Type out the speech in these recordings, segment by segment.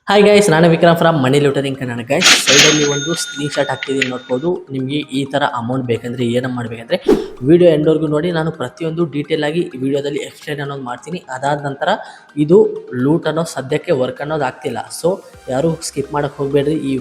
Hi guys, ನಾನು Vikram from money lootering Kannada. Guys, ಸೈಡಲ್ಲಿ ಒಂದು ಸ್ಕ್ರೀನ್ ಶಾಟ್ ಹಾಕ್ತಿದ್ದೀನಿ ನೋಡ್ಬೋದು. ನಿಮಗೆ ಈ ಥರ ಅಮೌಂಟ್ ಬೇಕಂದರೆ ಏನನ್ನು ಮಾಡಬೇಕಂದ್ರೆ ವಿಡಿಯೋ ಎಂಡ್ವರೆಗೂ ನೋಡಿ. ನಾನು ಪ್ರತಿಯೊಂದು ಡೀಟೇಲ್ ಆಗಿ ವಿಡಿಯೋದಲ್ಲಿ ಎಕ್ಸ್ಪ್ಲೈನ್ ಅನ್ನೋದು ಮಾಡ್ತೀನಿ. ಅದಾದ ನಂತರ ಇದು ಲೂಟ್ ಅನ್ನೋ ಸದ್ಯಕ್ಕೆ ವರ್ಕ್ ಅನ್ನೋದು ಆಗ್ತಿಲ್ಲ. ಸೊ ಯಾರು ಸ್ಕಿಪ್ ಮಾಡೋಕ್ಕೆ ಹೋಗಬೇಡ್ರಿ. ಈ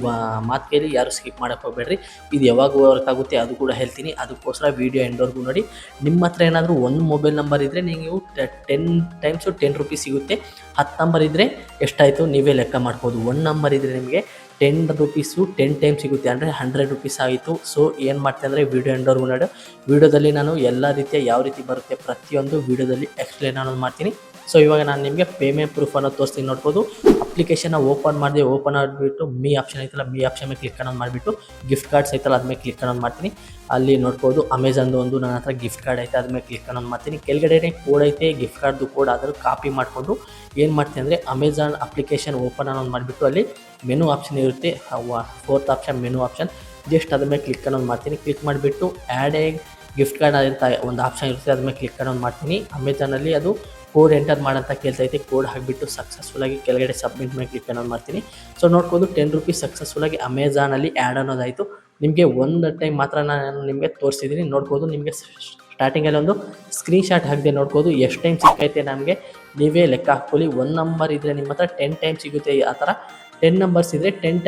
ಮಾತು ಕೇಳಿ ಯಾರು ಸ್ಕಿಪ್ ಮಾಡೋಕ್ಕೆ ಹೋಗಬೇಡ್ರಿ. ಇದು ಯಾವಾಗ ವರ್ಕ್ ಆಗುತ್ತೆ ಅದು ಕೂಡ ಹೇಳ್ತೀನಿ. ಅದಕ್ಕೋಸ್ಕರ ವಿಡಿಯೋ ಎಂಡ್ವರೆಗೂ ನೋಡಿ. ನಿಮ್ಮ ಹತ್ರ ಏನಾದರೂ ಒಂದು ಮೊಬೈಲ್ ನಂಬರ್ ಇದ್ದರೆ ನೀವು 10 ಟೈಮ್ಸು 10 ರುಪೀಸ್ ಸಿಗುತ್ತೆ. 10 ನಂಬರ್ ಇದ್ದರೆ ಎಷ್ಟಾಯಿತು ನೀವೇ ಲೆಕ್ಕ ಮಾಡ್ಬೋದು. 1 ನಂಬರ್ ಇದ್ದರೆ ನಿಮಗೆ 10 ರುಪೀಸು 10 ಟೈಮ್ ಸಿಗುತ್ತೆ, ಅಂದರೆ 100 ರುಪೀಸ್ ಆಯಿತು. ಸೊ ಏನು ಮಾಡ್ತೀನಿ ಅಂದರೆ ವಿಡಿಯೋ ಎಂಡೋರ್ಗು ನೋಡಿ. ವಿಡಿಯೋದಲ್ಲಿ ನಾನು ಎಲ್ಲ ರೀತಿಯ ಯಾವ ರೀತಿ ಬರುತ್ತೆ ಪ್ರತಿಯೊಂದು ವಿಡಿಯೋದಲ್ಲಿ ಎಕ್ಸ್ಪ್ಲೇನ್ ಅನ್ನೋದು ಮಾಡ್ತೀನಿ. ಸೊ ಇವಾಗ ನಾನು ನಿಮಗೆ ಪೇಮೆಂಟ್ ಪ್ರೂಫ್ ಅನ್ನೋದು ತೋರಿಸ್ತೀನಿ ನೋಡ್ಬೋದು. ಅಪ್ಲಿಕೇಶನ್ನ ಓಪನ್ ಮಾಡಿದೆ. ಓಪನ್ ಆಗಿಬಿಟ್ಟು ಮೀ ಆಪ್ಷನ್ ಐತಲ್ಲ, ಮೀ ಆಪ್ಷನ್ ಮೇಲೆ ಕ್ಲಿಕ್ ಅನ್ನೋದು ಮಾಡಿಬಿಟ್ಟು ಗಿಫ್ಟ್ ಕಾರ್ಡ್ಸ್ ಐತಲ್ಲ ಅದ್ಮೇಲೆ ಕ್ಲಿಕ್ ಅನ್ನೋದು ಮಾಡ್ತೀನಿ. ಅಲ್ಲಿ ನೋಡ್ಬೋದು ಅಮೆಝಾನ್ದು ಒಂದು ನನ್ನ ಹತ್ರ ಗಿಫ್ಟ್ ಕಾರ್ಡ್ ಐತೆ, ಅದ್ಮೇಲೆ ಕ್ಲಿಕ್ ಅನ್ನೋದು ಮಾಡ್ತೀನಿ. ಕೆಳಗಡೆ ಕೋಡ್ ಐತೆ, ಗಿಫ್ಟ್ ಕಾರ್ಡ್ದು ಕೋಡ್ ಅದನ್ನು ಕಾಪಿ ಮಾಡಿಕೊಂಡು ಏನು ಮಾಡ್ತೀನಿ ಅಂದರೆ ಅಮೆಝಾನ್ ಅಪ್ಲಿಕೇಶನ್ ಓಪನ್ ಅನ್ನೋದು ಮಾಡಿಬಿಟ್ಟು ಅಲ್ಲಿ ಮೆನು ಆಪ್ಷನ್ ಇರುತ್ತೆ, 4th option menu option. Just ಅದ್ರ ಮೇಲೆ ಕ್ಲಿಕ್ ಅನ್ನೋದು ಮಾಡ್ತೀನಿ. ಕ್ಲಿಕ್ ಮಾಡಿಬಿಟ್ಟು ಆ್ಯಡ್ ಎ ಗಿಫ್ಟ್ ಕಾರ್ಡ್ ಅಂತ ಒಂದು ಆಪ್ಷನ್ ಇರುತ್ತೆ, ಅದ್ರ ಮೇಲೆ ಕ್ಲಿಕ್ ಅನ್ನೋದು ಮಾಡ್ತೀನಿ. ಅಮೆಝಾನಲ್ಲಿ ಅದು ಕೋಡ್ ಎಂಟರ್ ಮಾಡಂತ ಕೇಳ್ತೈತೆ. ಕೋಡ್ ಹಾಕಿಬಿಟ್ಟು ಸಕ್ಸಸ್ಫುಲ್ಲಾಗಿ ಕೆಳಗಡೆ ಸಬ್ಮಿಟ್ ಮೇಲೆ ಕ್ಲಿಕ್ ಅನ್ನೋದು ಮಾಡ್ತೀನಿ. ಸೊ ನೋಡ್ಬೋದು 10 ರುಪೀಸ್ ಸಕ್ಸಸ್ಫುಲ್ಲಾಗಿ ಅಮೆಝಾನಲ್ಲಿ ಆ್ಯಡ್ ಅನ್ನೋದಾಯಿತು. ನಿಮಗೆ ಒಂದು ಟೈಮ್ ಮಾತ್ರ ನಾನು ನಿಮಗೆ ತೋರಿಸಿದ್ದೀನಿ ನೋಡ್ಬೋದು. ನಿಮಗೆ ಸ್ಟಾರ್ಟಿಂಗಲ್ಲಿ ಒಂದು ಸ್ಕ್ರೀನ್ ಶಾಟ್ ಹಾಕಿದೆ ನೋಡ್ಬೋದು. ಎಷ್ಟು ಟೈಮ್ ಸಿಕ್ಕೈತೆ ನಮಗೆ ನೀವೇ ಲೆಕ್ಕ ಹಾಕ್ಕೊಳ್ಳಿ. 1 ನಂಬರ್ ಇದ್ದರೆ ನಿಮ್ಮ ಹತ್ರ 10 ಟೈಮ್ ಸಿಗುತ್ತೆ. ಆ ಥರ 10 ನಂಬರ್ಸ್ ಇದ್ದರೆ 10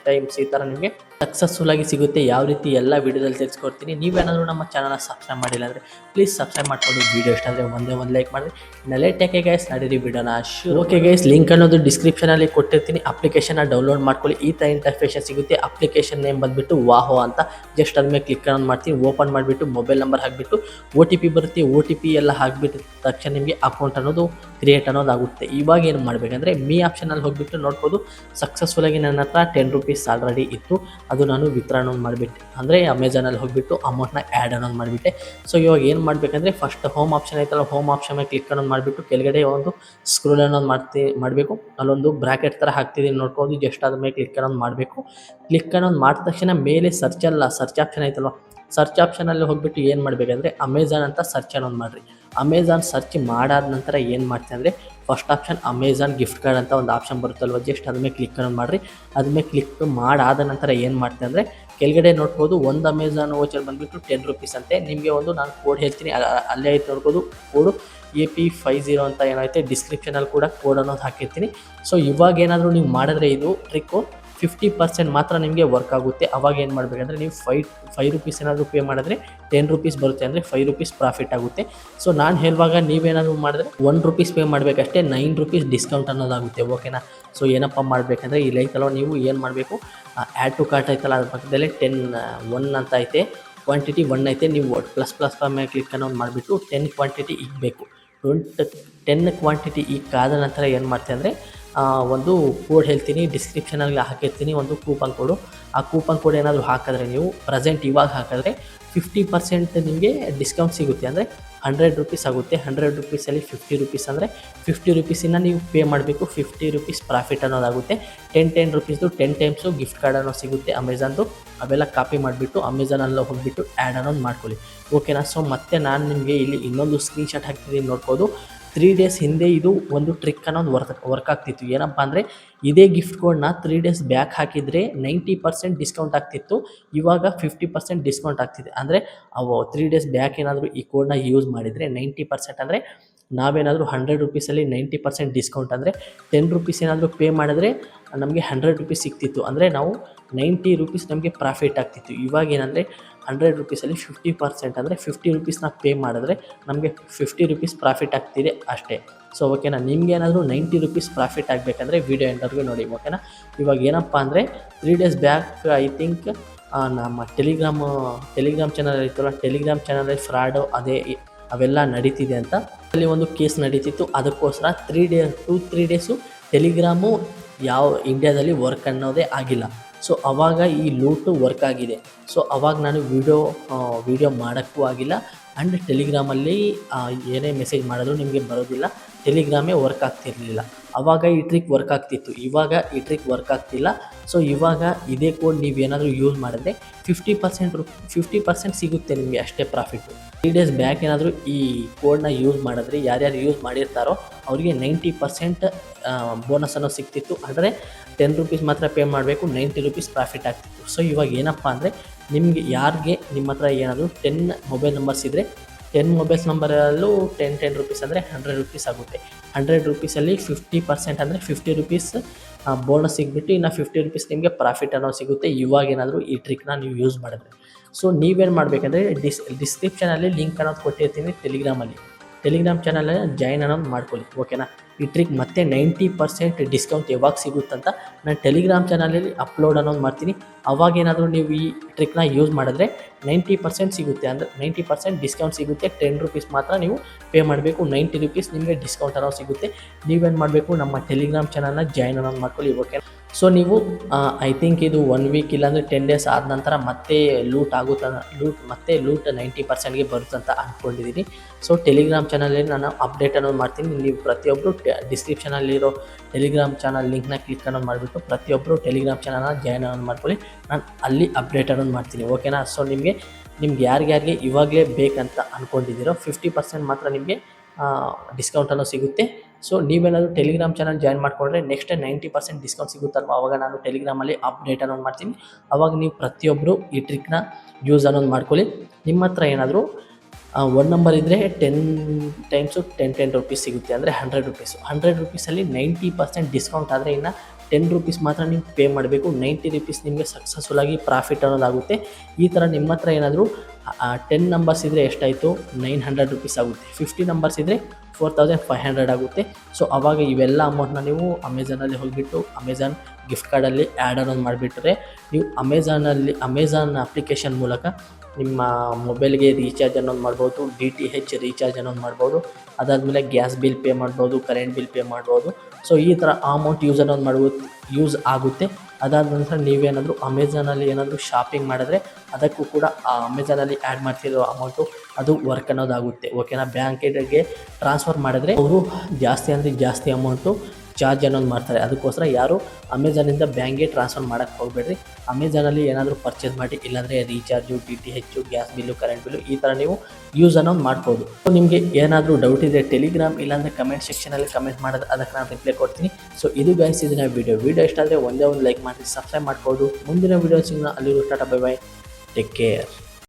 ಟೈಮ್ಸ್ ಈ ಥರ ನಿಮಗೆ ಸಕ್ಸಸ್ಫುಲ್ಲಾಗಿ ಸಿಗುತ್ತೆ. ಯಾವ ರೀತಿ ಎಲ್ಲ ವೀಡಿಯೋದಲ್ಲಿ ತಿಳಿಸ್ಕೊಡ್ತೀನಿ. ನೀವೇನಾದರೂ ನಮ್ಮ ಚಾನಲ್ನ ಸಬ್ಸ್ಕ್ರೈಬ್ ಮಾಡಿಲ್ಲ ಅಂದರೆ ಪ್ಲೀಸ್ ಸಬ್ಸ್ಕ್ರೈಬ್ ಮಾಡ್ಕೊಂಡು ವೀಡಿಯೋ ಇಷ್ಟ ಆದರೆ ಒಂದು ಲೈಕ್ ಮಾಡಿರಿ. ಲೇಟಕ್ಕೆ ಗೈಸ್ ನಡೀರಿ ವಿಡಿಯೋನ ಶುರು. ಓಕೆ ಗೈಸ್, ಲಿಂಕ್ ಅನ್ನೋದು ಡಿಸ್ಕ್ರಿಪ್ಷನಲ್ಲಿ ಕೊಟ್ಟಿರ್ತೀನಿ. ಅಪ್ಲಿಕೇಶನ್ನ ಡೌನ್ಲೋಡ್ ಮಾಡ್ಕೊಳ್ಳಿ. ಈ ಥರ ಇಂಟರ್ಫೇಷನ್ ಸಿಗುತ್ತೆ. ಅಪ್ಲಿಕೇಶನ್ ನೇಮ್ ಬಂದುಬಿಟ್ಟು ವಾಹೋ ಅಂತ. ಜಸ್ಟ್ ಅದ್ಮೇಲೆ ಕ್ಲಿಕ್ ಅನ್ನೋದು ಮಾಡ್ತೀನಿ. ಓಪನ್ ಮಾಡಿಬಿಟ್ಟು ಮೊಬೈಲ್ ನಂಬರ್ ಹಾಕಿಬಿಟ್ಟು OTP ಬರುತ್ತೆ. OTP ಎಲ್ಲ ಹಾಕಿಬಿಟ್ಟು ತಕ್ಷಣ ನಿಮಗೆ ಅಕೌಂಟ್ ಅನ್ನೋದು ಕ್ರಿಯೇಟ್ ಅನ್ನೋದಾಗುತ್ತೆ. ಇವಾಗ ಏನು ಮಾಡಬೇಕಂದ್ರೆ ಮೀ ಆಪ್ಷನಲ್ಲಿ ಹೋಗಿಬಿಟ್ಟು ನೋಡ್ಬೋದು ಸಕ್ಸಸ್ಫುಲ್ಲಾಗಿ ನನ್ನ ಹತ್ರ 10 ರುಪೀಸ್ ಆಲ್ರೆಡಿ ಇತ್ತು. ಅದು ನಾನು ವಿತ್ಡ್ರಾ ಅನ್ನೋದು ಮಾಡಿಬಿಟ್ಟೆ, ಅಂದರೆ ಅಮೆಝಾನಲ್ಲಿ ಹೋಗಿಬಿಟ್ಟು ಅಮೌಂಟ್ನ ಆ್ಯಡ್ ಅನ್ನೋದು ಮಾಡಿಬಿಟ್ಟೆ. ಸೊ ಇವಾಗ ಏನು ಮಾಡಬೇಕಂದ್ರೆ ಫಸ್ಟ್ ಹೋಮ್ ಆಪ್ಷನ್ ಐತಲ್ಲ, ಹೋಮ್ ಆಪ್ಷನ್ ಮೇಲೆ ಕ್ಲಿಕ್ ಅನ್ನೋದು ಮಾಡಿಬಿಟ್ಟು ಕೆಳಗಡೆ ಒಂದು ಸ್ಕ್ರೋಲ್ ಅನ್ನೋದು ಮಾಡಬೇಕು. ಅಲ್ಲೊಂದು ಬ್ರ್ಯಾಕೆಟ್ ಥರ ಹಾಕ್ತಿದ್ದೀನಿ ನೋಡ್ಬೋದು. ಜಸ್ಟ್ ಅದ್ರ ಮೇಲೆ ಕ್ಲಿಕ್ ಅನ್ನೋದು ಮಾಡಬೇಕು. ಕ್ಲಿಕ್ ಅನ್ನೋದು ಮಾಡಿದ ತಕ್ಷಣ ಮೇಲೆ ಸರ್ಚ್ ಆಪ್ಷನ್ ಐತಲ್ವ, ಸರ್ಚ್ ಆಪ್ಷನಲ್ಲಿ ಹೋಗಿಬಿಟ್ಟು ಏನು ಮಾಡಬೇಕಂದ್ರೆ ಅಮೆಝಾನ್ ಅಂತ ಸರ್ಚ್ ಅನ್ನೋದು ಮಾಡಿರಿ. ಅಮೆಝಾನ್ ಸರ್ಚ್ ಮಾಡಾದ ನಂತರ ಏನು ಮಾಡ್ತೀನಿ ಅಂದರೆ first option Amazon gift card ಅಂತ ಒಂದು ಆಪ್ಷನ್ ಬರುತ್ತಲ್ವ, ಜಸ್ಟ್ ಅದ್ರ ಮೇಲೆ ಕ್ಲಿಕ್ ಅನ್ನೋದು ಮಾಡಿರಿ. ಅದ್ಮೇಲೆ ಕ್ಲಿಕ್ ಮಾಡಾದ ನಂತರ ಏನು ಮಾಡ್ತೀನಿ ಅಂದರೆ ಕೆಳಗಡೆ ನೋಡ್ಬೋದು ಒಂದು ಅಮೆಝಾನ್ ವೋಚರ್ ಬಂದುಬಿಟ್ಟು 10 ರುಪೀಸ್ ಅಂತೆ. ನಿಮಗೆ ಒಂದು ನಾನು ಕೋಡ್ ಹೇಳ್ತೀನಿ, ಅಲ್ಲೇ ಐತೆ ನೋಡ್ಬೋದು. ಕೋಡು AP50 ಅಂತ ಏನೈತೆ ಡಿಸ್ಕ್ರಿಪ್ಷನಲ್ಲಿ ಕೂಡ ಕೋಡ್ ಅನ್ನೋದು ಹಾಕಿರ್ತೀನಿ. ಸೊ ಇವಾಗ ಏನಾದರೂ ನೀವು ಮಾಡಿದ್ರೆ ಇದು ಟ್ರಿಕ್ಕು 50% ಮಾತ್ರ ನಿಮಗೆ ವರ್ಕ್ ಆಗುತ್ತೆ. ಅವಾಗ ಏನು ಮಾಡಬೇಕಂದ್ರೆ ನೀವು 5 ರುಪೀಸ್ ಏನಾದರೂ ಪೇ ಮಾಡಿದ್ರೆ 10 ರುಪೀಸ್ ಬರುತ್ತೆ, ಅಂದರೆ 5 ರುಪೀಸ್ ಪ್ರಾಫಿಟ್ ಆಗುತ್ತೆ. ಸೊ ನಾನು ಹೇಳುವಾಗ ನೀವೇನಾದರೂ ಮಾಡಿದ್ರೆ 1 ರುಪೀಸ್ ಪೇ ಮಾಡಬೇಕಷ್ಟೇ, 9 ರುಪೀಸ್ ಡಿಸ್ಕೌಂಟ್ ಅನ್ನೋದಾಗುತ್ತೆ. ಓಕೆನಾ? ಸೊ ಏನಪ್ಪ ಮಾಡಬೇಕಂದ್ರೆ ಈ ಲೈಕಲ್ವ ನೀವು ಏನು ಮಾಡಬೇಕು, ಆ್ಯಡ್ ಟು ಕಾರ್ಟ್ ಐತಲ್ಲ ಅದ್ರ ಪಕ್ಕದಲ್ಲೇ 1 ಅಂತ ಐತೆ, ಕ್ವಾಂಟಿಟಿ 1 ಐತೆ. ನೀವು ಪ್ಲಸ್ ಮೇಲೆ ಕ್ಲಿಕ್ ಅನ್ನೋದು ಮಾಡಿಬಿಟ್ಟು 10 ಕ್ವಾಂಟಿಟಿ ಇಕ್ಬೇಕು. 10 ಕ್ವಾಂಟಿಟಿ ಇಕ್ಕಾದ ನಂತರ ಏನು ಮಾಡ್ತೀನಿ ಅಂದರೆ ಒಂದು ಕೋಡ್ ಹೇಳ್ತೀನಿ, ಡಿಸ್ಕ್ರಿಪ್ಷನಲ್ಲಿ ಹಾಕಿರ್ತೀನಿ ಒಂದು ಕೂಪನ್ ಕೋಡು. ಆ ಕೂಪನ್ ಕೋಡ್ ಏನಾದರೂ ಹಾಕಿದ್ರೆ ನೀವು ಪ್ರೆಸೆಂಟ್ ಇವಾಗ ಹಾಕಿದ್ರೆ 50% ನಿಮಗೆ ಡಿಸ್ಕೌಂಟ್ ಸಿಗುತ್ತೆ, ಅಂದರೆ 100 ರುಪೀಸ್ ಆಗುತ್ತೆ. 100 ರುಪೀಸಲ್ಲಿ 50 ರುಪೀಸ್ ಅಂದರೆ 50 ರುಪೀಸಿನ ನೀವು ಪೇ ಮಾಡಬೇಕು. 50 ರುಪೀಸ್ ಪ್ರಾಫಿಟ್ ಅನ್ನೋದಾಗುತ್ತೆ. 10 ರುಪೀಸ್ದು 10 ಟೈಮ್ಸು ಗಿಫ್ಟ್ ಕಾರ್ಡ್ ಅನ್ನೋ ಸಿಗುತ್ತೆ ಅಮೆಝಾನ್ದು. ಅವೆಲ್ಲ ಕಾಪಿ ಮಾಡಿಬಿಟ್ಟು ಅಮೆಝಾನಲ್ಲಿ ಹೋಗಿಬಿಟ್ಟು ಆ್ಯಡ್ ಅನ್ನೋದು ಮಾಡ್ಕೊಳ್ಳಿ. ಓಕೆನಾ? ಸೊ ಮತ್ತೆ ನಾನು ನಿಮಗೆ ಇಲ್ಲಿ ಇನ್ನೊಂದು ಸ್ಕ್ರೀನ್ ಶಾಟ್ ಹಾಕ್ತಿದ್ದೀನಿ ನೋಡ್ಬೋದು. 3 ಡೇಸ್ ಹಿಂದೆ ಇದು ಒಂದು ಟ್ರಿಕ್ ಅನ್ನೋದು ವರ್ಕ್ ಆಗ್ತಿತ್ತು. ಏನಪ್ಪ ಅಂದರೆ ಇದೇ ಗಿಫ್ಟ್ ಕೋಡ್ನ 3 ಡೇಸ್ ಬ್ಯಾಕ್ ಹಾಕಿದರೆ 90% ಡಿಸ್ಕೌಂಟ್ ಆಗ್ತಿತ್ತು. ಇವಾಗ 50% ಡಿಸ್ಕೌಂಟ್ ಆಗ್ತಿದೆ. ಅಂದರೆ ಅವು 3 ಡೇಸ್ ಬ್ಯಾಕ್ ಏನಾದರೂ ಈ ಕೋಡ್ನ ಯೂಸ್ ಮಾಡಿದರೆ 90%, ಅಂದರೆ ನಾವೇನಾದರೂ 100 ರುಪೀಸಲ್ಲಿ 90% ಡಿಸ್ಕೌಂಟ್ ಅಂದರೆ 10 ರುಪೀಸ್ ಏನಾದರೂ ಪೇ ಮಾಡಿದ್ರೆ ನಮಗೆ 100 ರುಪೀಸ್ ಸಿಗ್ತಿತ್ತು, ಅಂದರೆ ನಾವು 90 ರುಪೀಸ್ ನಮಗೆ ಪ್ರಾಫಿಟ್ ಆಗ್ತಿತ್ತು. ಇವಾಗ ಏನಂದರೆ 100 ರುಪೀಸಲ್ಲಿ 50%, ಅಂದರೆ 50 ರುಪೀಸ್ನ ಪೇ ಮಾಡಿದ್ರೆ ನಮಗೆ 50 ರುಪೀಸ್ ಪ್ರಾಫಿಟ್ ಆಗ್ತಿದೆ ಅಷ್ಟೇ. ಸೊ ಓಕೆನಾ? ನಿಮ್ಗೆ ಏನಾದರೂ 90 ರುಪೀಸ್ ಪ್ರಾಫಿಟ್ ಆಗಬೇಕಂದ್ರೆ ವಿಡಿಯೋ ಎಂಡರ್ಗೆ ನೋಡಿ. ಓಕೆನಾ? ಇವಾಗ ಏನಪ್ಪ ಅಂದರೆ 3 ಡೇಸ್ ಬ್ಯಾಕ್ ಐ ಥಿಂಕ್ ನಮ್ಮ ಟೆಲಿಗ್ರಾಮ್ ಚಾನಲ್ ಇತ್ತಲ್ಲ, ಟೆಲಿಗ್ರಾಮ್ ಚಾನಲಲ್ಲಿ ಫ್ರಾಡು ಅವೆಲ್ಲ ನಡೀತಿದೆ ಅಂತ ಅಲ್ಲಿ ಒಂದು ಕೇಸ್ ನಡೀತಿತ್ತು. ಅದಕ್ಕೋಸ್ಕರ 3 ಡೇಸು ಟೆಲಿಗ್ರಾಮು ಯಾವ ಇಂಡಿಯಾದಲ್ಲಿ ವರ್ಕ್ ಅನ್ನೋದೇ ಆಗಿಲ್ಲ. ಸೊ ಆವಾಗ ಈ ಲೂಟು ವರ್ಕ್ ಆಗಿದೆ. ಸೊ ಆವಾಗ ನಾನು ವಿಡಿಯೋ ಮಾಡೋಕ್ಕೂ ಆಗಿಲ್ಲ. ಆ್ಯಂಡ್ ಟೆಲಿಗ್ರಾಮಲ್ಲಿ ಏನೇ ಮೆಸೇಜ್ ಮಾಡಿದ್ರು ನಿಮಗೆ ಬರೋದಿಲ್ಲ. ಟೆಲಿಗ್ರಾಮೇ ವರ್ಕ್ ಆಗ್ತಿರಲಿಲ್ಲ. ಆವಾಗ ಈ ಟ್ರಿಕ್ ವರ್ಕ್ ಆಗ್ತಿತ್ತು, ಇವಾಗ ಈ ಟ್ರಿಕ್ ವರ್ಕ್ ಆಗ್ತಿಲ್ಲ. ಸೊ ಇವಾಗ ಇದೇ ಕೋಡ್ ನೀವೇನಾದರೂ ಯೂಸ್ ಮಾಡಿದ್ರೆ 50% ಸಿಗುತ್ತೆ ನಿಮಗೆ ಅಷ್ಟೇ ಪ್ರಾಫಿಟ್ಟು. 3 ಡೇಸ್ ಬ್ಯಾಕ್ ಏನಾದರೂ ಈ ಕೋಡ್ನ ಯೂಸ್ ಮಾಡಿದ್ರೆ ಯಾರ್ಯಾರು ಯೂಸ್ ಮಾಡಿರ್ತಾರೋ ಅವರಿಗೆ 90% ಬೋನಸ್ ಅನ್ನೋ ಸಿಗ್ತಿತ್ತು. ಅಂದರೆ 10 ರುಪೀಸ್ ಮಾತ್ರ ಪೇ ಮಾಡಬೇಕು, 90 ರುಪೀಸ್ ಪ್ರಾಫಿಟ್ ಆಗ್ತಿತ್ತು. ಸೊ ಇವಾಗ ಏನಪ್ಪ ಅಂದರೆ ನಿಮಗೆ ಯಾರಿಗೆ ನಿಮ್ಮ ಹತ್ರ ಏನಾದರೂ 10 ಮೊಬೈಲ್ ನಂಬರ್ಸ್ ಇದ್ದರೆ 10 ಮೊಬೈಲ್ಸ್ ನಂಬರಲ್ಲೂ 10 ರುಪೀಸ್ ಅಂದರೆ 100 ರುಪೀಸ್ ಆಗುತ್ತೆ. 100 ರುಪೀಸಲ್ಲಿ 50% ಅಂದರೆ 50 ರುಪೀಸ್ ಬೋನಸ್ ಸಿಗ್ಬಿಟ್ಟು ಇನ್ನು 50 ರುಪೀಸ್ ನಿಮಗೆ ಪ್ರಾಫಿಟ್ ಅನ್ನೋ ಸಿಗುತ್ತೆ ಇವಾಗೇನಾದರೂ ಈ ಟ್ರಿಕ್ನ ನೀವು ಯೂಸ್ ಮಾಡಿದ್ರೆ. ಸೊ ನೀವೇನು ಮಾಡಬೇಕಂದ್ರೆ ಡಿಸ್ಕ್ರಿಪ್ಷನಲ್ಲಿ ಲಿಂಕ್ ಅನ್ನೋದು ಕೊಟ್ಟಿರ್ತೀನಿ ಟೆಲಿಗ್ರಾಮ್ ಚಾನಲಲ್ಲಿ ಜಾಯ್ನ್ ಅನ್ನೋದು ಮಾಡ್ಕೊಳ್ಳಿ, ಓಕೆನಾ. ಈ ಟ್ರಿಕ್ ಮತ್ತೆ 90% ಡಿಸ್ಕೌಂಟ್ ಯಾವಾಗ ಸಿಗುತ್ತಂತ ನಾನು ಟೆಲಿಗ್ರಾಮ್ ಚಾನಲಲ್ಲಿ ಅಪ್ಲೋಡ್ ಅನ್ನೋದು ಮಾಡ್ತೀನಿ. ಅವಾಗೇನಾದರೂ ನೀವು ಈ ಟ್ರಿಕ್ನ ಯೂಸ್ ಮಾಡಿದ್ರೆ 90% ಸಿಗುತ್ತೆ, ಅಂದರೆ 90% ಡಿಸ್ಕೌಂಟ್ ಸಿಗುತ್ತೆ. 10 ರುಪೀಸ್ ಮಾತ್ರ ನೀವು ಪೇ ಮಾಡಬೇಕು, 90 ರುಪೀಸ್ ನಿಮಗೆ ಡಿಸ್ಕೌಂಟ್ ಅನ್ನೋದು ಸಿಗುತ್ತೆ. ನೀವೇನು ಮಾಡಬೇಕು, ನಮ್ಮ ಟೆಲಿಗ್ರಾಮ್ ಚಾನಲ್ನ ಜಾಯ್ನ್ ಅನ್ನೋದು ಮಾಡ್ಕೊಳ್ಳಿ, ಓಕೆ. ಸೊ ನೀವು ಐ ಥಿಂಕ್ ಇದು 1 ವೀಕ್ ಇಲ್ಲಾಂದರೆ 10 ಡೇಸ್ ಆದ ನಂತರ ಮತ್ತೆ ಲೂಟ್ 90%ಗೆ ಬರುತ್ತಂತ ಅಂದ್ಕೊಂಡಿದ್ದೀನಿ. ಸೊ ಟೆಲಿಗ್ರಾಮ್ ಚಾನಲಲ್ಲಿ ನಾನು ಅಪ್ಡೇಟ್ ಅನ್ನೋದು ಮಾಡ್ತೀನಿ. ನೀವು ಪ್ರತಿಯೊಬ್ಬರು ಡಿಸ್ಕ್ರಿಪ್ಷನಲ್ಲಿರೋ ಟೆಲಿಗ್ರಾಮ್ ಚಾನಲ್ ಲಿಂಕ್ನ ಕ್ಲಿಕ್ ಅನ್ನೋದು ಮಾಡಿಬಿಟ್ಟು ಪ್ರತಿಯೊಬ್ಬರು ಟೆಲಿಗ್ರಾಮ್ ಚಾನಲ್ನ ಜಾಯ್ನ್ ಅನ್ನೋದು ಮಾಡ್ಕೊಳ್ಳಿ. ನಾನು ಅಲ್ಲಿ ಅಪ್ಡೇಟ್ ಅನ್ನೋದು ಮಾಡ್ತೀನಿ, ಓಕೆನಾ. ಸೊ ನಿಮಗೆ ಯಾರಿಗ್ಯಾರಿಗೆ ಇವಾಗಲೇ ಬೇಕಂತ ಅಂದ್ಕೊಂಡಿದ್ದೀರೋ 50% ಮಾತ್ರ ನಿಮಗೆ ಡಿಸ್ಕೌಂಟ್ ಅನ್ನೋ ಸಿಗುತ್ತೆ. ಸೊ ನೀವೇನಾದರೂ ಟೆಲಿಗ್ರಾಮ್ ಚಾನಲ್ ಜಾಯ್ನ್ ಮಾಡಿಕೊಂಡ್ರೆ ನೆಕ್ಸ್ಟ್ 90% ಡಿಸ್ಕೌಂಟ್ ಸಿಗುತ್ತಲ್ವ, ಆವಾಗ ನಾನು ಟೆಲಿಗ್ರಾಮಲ್ಲಿ ಅಪ್ಡೇಟ್ ಅನ್ನೋದು ಮಾಡ್ತೀನಿ. ಆವಾಗ ನೀವು ಪ್ರತಿಯೊಬ್ಬರು ಈ ಟ್ರಿಕ್ನ ಯೂಸ್ ಅನ್ನೋದು ಮಾಡ್ಕೊಳ್ಳಿ. ನಿಮ್ಮ ಹತ್ರ ಏನಾದರೂ 1 ನಂಬರ್ ಇದ್ದರೆ 10 ಟೈಮ್ಸು 10 ರುಪೀಸ್ ಸಿಗುತ್ತೆ, ಅಂದರೆ 100 ರುಪೀಸು. 100 ರುಪೀಸಲ್ಲಿ 90% ಡಿಸ್ಕೌಂಟ್ ಆದರೆ ಇನ್ನು 10 ರುಪೀಸ್ ಮಾತ್ರ ನೀವು ಪೇ ಮಾಡಬೇಕು. 90 ರುಪೀಸ್ ನಿಮಗೆ ಸಕ್ಸಸ್ಫುಲ್ಲಾಗಿ ಪ್ರಾಫಿಟ್ ಅನ್ನೋದಾಗುತ್ತೆ. ಈ ಥರ ನಿಮ್ಮ ಹತ್ರ ಏನಾದರೂ 10 ನಂಬರ್ಸ್ ಇದ್ದರೆ ಎಷ್ಟಾಯಿತು, 900 ರುಪೀಸ್ ಆಗುತ್ತೆ. 50 ನಂಬರ್ಸ್ ಇದ್ದರೆ 4500 ಆಗುತ್ತೆ. ಸೊ ಆವಾಗ ಇವೆಲ್ಲ ಅಮೌಂಟ್ನ ನೀವು ಅಮೆಝಾನಲ್ಲಿ ಹೋಗಿಬಿಟ್ಟು ಅಮೆಝಾನ್ ಗಿಫ್ಟ್ ಕಾರ್ಡಲ್ಲಿ ಆ್ಯಡ್ ಅನ್ನೋದು ಮಾಡಿಬಿಟ್ರೆ ನೀವು ಅಮೆಝಾನ್ ಅಪ್ಲಿಕೇಶನ್ ಮೂಲಕ ನಿಮ್ಮ ಮೊಬೈಲ್ಗೆ ರೀಚಾರ್ಜ್ ಅನ್ನೋದು ಮಾಡ್ಬೋದು, DTH ರೀಚಾರ್ಜ್ ಅನ್ನೋದು ಮಾಡ್ಬೋದು. ಅದಾದಮೇಲೆ ಗ್ಯಾಸ್ ಬಿಲ್ ಪೇ ಮಾಡ್ಬೋದು, ಕರೆಂಟ್ ಬಿಲ್ ಪೇ ಮಾಡ್ಬೋದು. ಸೊ ಈ ಥರ ಅಮೌಂಟ್ ಯೂಸ್ ಆಗುತ್ತೆ. ಅದಾದ ನಂತರ ನೀವೇನಾದರೂ ಅಮೆಝಾನಲ್ಲಿ ಏನಾದರೂ ಶಾಪಿಂಗ್ ಮಾಡಿದ್ರೆ ಅದಕ್ಕೂ ಕೂಡ ಆ ಅಮೆಝಾನಲ್ಲಿ ಆ್ಯಡ್ ಮಾಡ್ತಿರೋ ಅಮೌಂಟು ಅದು ವರ್ಕ್ ಅನ್ನೋದಾಗುತ್ತೆ, ಓಕೆನಾ. ಬ್ಯಾಂಕಿಗೆ ಟ್ರಾನ್ಸ್ಫರ್ ಮಾಡಿದ್ರೆ ಅವರು ಜಾಸ್ತಿ ಅಮೌಂಟು ಚಾರ್ಜ್ ಅನ್ನೋದು ಮಾಡ್ತಾರೆ. ಅದಕ್ಕೋಸ್ಕರ ಯಾರು ಅಮೆಝಾನಿಂದ ಬ್ಯಾಂಕ್ಗೆ ಟ್ರಾನ್ಸ್ಫರ್ ಮಾಡೋಕ್ಕೆ ಹೋಗಬೇಡ್ರಿ. ಅಮೆಝಾನಲ್ಲಿ ಏನಾದರೂ ಪರ್ಚೇಸ್ ಮಾಡಿ, ಇಲ್ಲಾಂದರೆ recharge, DTH, gas bill, current bill ಈ ಥರ ನೀವು ಯೂಸ್ ಅನ್ನೋದು ಮಾಡ್ಬೋದು. ಸೊ ನಿಮಗೆ ಏನಾದರೂ ಡೌಟ್ ಇದೆ ಟೆಲಿಗ್ರಾಮ್ ಇಲ್ಲಾಂದರೆ ಕಮೆಂಟ್ ಸೆಕ್ಷನಲ್ಲಿ ಕಮೆಂಟ್ ಮಾಡಿದ್ರೆ ಅದಕ್ಕೆ ನಾನು ರಿಪ್ಲೈ ಕೊಡ್ತೀನಿ. ಸೊ ಇದು ಗೈಸ್ ಇದನ್ನ ವಿಡಿಯೋ ಇಷ್ಟ ಆದರೆ ಒಂದೇ ಒಂದು ಲೈಕ್ ಮಾಡಿ ಸಬ್ಸ್ಕ್ರೈಬ್ ಮಾಡ್ಬೋದು. ಮುಂದಿನ ವೀಡಿಯೋ ಸಿಗೋಣ. ಅಲ್ಲಿಗೂ Tata, bye bye, take care.